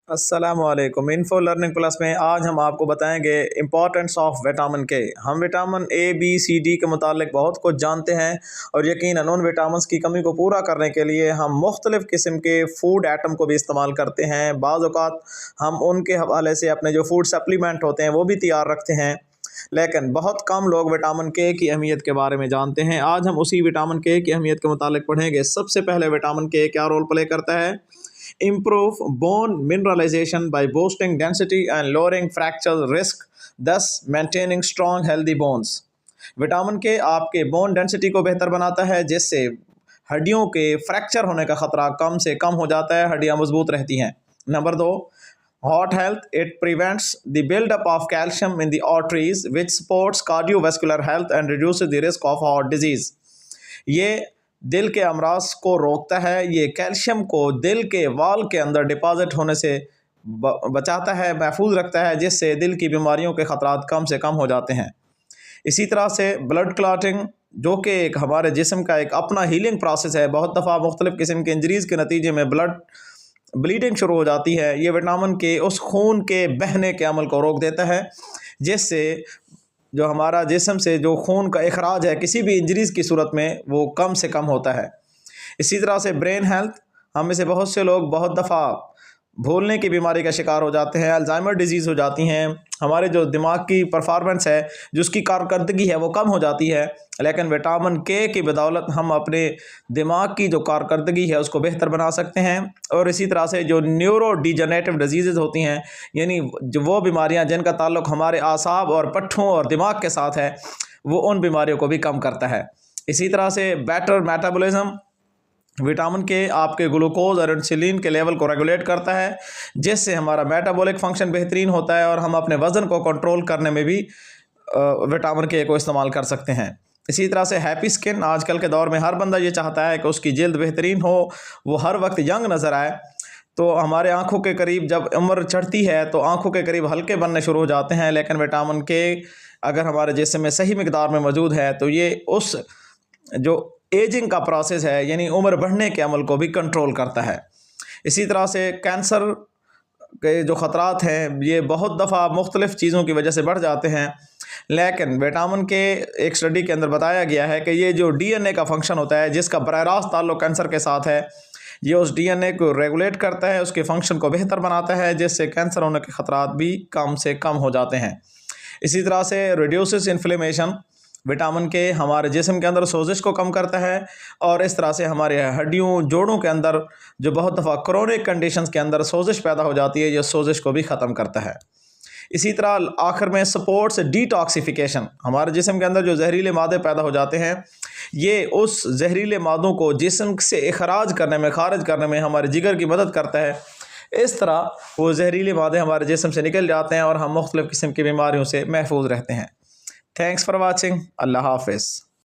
अस्सलामुअलैकुम। Info learning plus में आज हम आपको बताएंगे इम्पोर्टेंस ऑफ विटामिन के। हम vitamin A B C D के मुतालिक बहुत कुछ जानते हैं और यकीनन उन विटामिन की कमी को पूरा करने के लिए हम मुख्तलिफ़ किस्म के फूड आइटम को भी इस्तेमाल करते हैं। बाज़ औक़ात हम उनके हवाले से अपने जो फूड सप्लीमेंट होते हैं वो भी तैयार रखते हैं, लेकिन बहुत कम लोग विटामिन के की अहमियत के बारे में जानते हैं। आज हम उसी विटामिन के की अहमियत के मुतालिक पढ़ेंगे। सबसे पहले विटामिन के क्या रोल प्ले करता है? improve bone mineralization by boosting density and lowering fracture risk, thus maintaining strong healthy bones। Vitamin के आपके बोन डेंसिटी को बेहतर बनाता है, जिससे हड्डियों के फ्रैक्चर होने का खतरा कम से कम हो जाता है, हड्डियां मजबूत रहती हैं। Number 2, heart health. It prevents the buildup of calcium in the arteries which supports cardiovascular health and reduces the risk of heart disease. ये दिल के अमराज को रोकता है, ये कैल्शियम को दिल के वाल के अंदर डिपॉजिट होने से बचाता है, महफूज रखता है, जिससे दिल की बीमारियों के ख़तरात कम से कम हो जाते हैं। इसी तरह से ब्लड क्लॉटिंग, जो कि एक हमारे जिस्म का एक अपना हीलिंग प्रोसेस है। बहुत दफ़ा मुख्तलिफ़ किस्म के इंजरीज़ के नतीजे में ब्लीडिंग शुरू हो जाती है। ये विटामिन के उस खून के बहने के अमल को रोक देता है, जिससे जो हमारा जिस्म से जो खून का अखराज है किसी भी इंजरीज़ की सूरत में वो कम से कम होता है। इसी तरह से ब्रेन हेल्थ, हम में से बहुत से लोग बहुत दफ़ा भूलने की बीमारी का शिकार हो जाते हैं, अल्जाइमर डिजीज़ हो जाती हैं। हमारे जो दिमाग की परफॉर्मेंस है, जो उसकी कारकर्दगी है, वो कम हो जाती है, लेकिन विटामिन के की बदौलत हम अपने दिमाग की जो कारकर्दगी है उसको बेहतर बना सकते हैं। और इसी तरह से जो न्यूरो डिजनरेटिव डिजीज़ होती हैं, यानी जो वो बीमारियां जिनका ताल्लुक़ हमारे आसाब और पट्ठों और दिमाग के साथ है, वो उन बीमारियों को भी कम करता है। इसी तरह से बेटर मेटाबॉलिज्म, विटामिन के आपके ग्लूकोज और इंसुलिन के लेवल को रेगुलेट करता है, जिससे हमारा मेटाबॉलिक फंक्शन बेहतरीन होता है और हम अपने वज़न को कंट्रोल करने में भी विटामिन के को इस्तेमाल कर सकते हैं। इसी तरह से हैप्पी स्किन, आजकल के दौर में हर बंदा ये चाहता है कि उसकी जल्द बेहतरीन हो, वो हर वक्त यंग नज़र आए। तो हमारे आँखों के करीब जब उम्र चढ़ती है तो आँखों के करीब हल्के बनने शुरू हो जाते हैं, लेकिन विटामिन के अगर हमारे जिस्म में सही मिकदार में मौजूद है तो ये उस जो एजिंग का प्रोसेस है, यानी उम्र बढ़ने के अमल को भी कंट्रोल करता है। इसी तरह से कैंसर के जो ख़तरात हैं, ये बहुत दफ़ा मुख्तलिफ़ चीज़ों की वजह से बढ़ जाते हैं, लेकिन विटामिन के एक स्टडी के अंदर बताया गया है कि ये जो डीएनए का फंक्शन होता है, जिसका बराह रास्त ताल्लुक़ कैंसर के साथ है, ये उस डीएनए को रेगुलेट करता है, उसके फंक्शन को बेहतर बनाता है, जिससे कैंसर होने के ख़तरात भी कम से कम हो जाते हैं। इसी तरह से रिड्यूसेस इन्फ्लेमेशन, विटामिन के हमारे जिस्म के अंदर सोजिश को कम करता है और इस तरह से हमारे हड्डियों जोड़ों के अंदर जो बहुत दफ़ा क्रोनिक कंडीशंस के अंदर सोजिश पैदा हो जाती है, ये सोजिश को भी ख़त्म करता है। इसी तरह आखिर में सपोर्ट्स डिटॉक्सिफिकेशन, हमारे जिस्म के अंदर जो जहरीले मादे पैदा हो जाते हैं, ये उस जहरीले मादों को जिस्म से खारिज करने में हमारे जिगर की मदद करता है। इस तरह वो जहरीले मादे हमारे जिस्म से निकल जाते हैं और हम मुख्तलिफ़ किस्म की बीमारियों से महफूज रहते हैं। Thanks for watching. अल्लाह हाफ़िज़।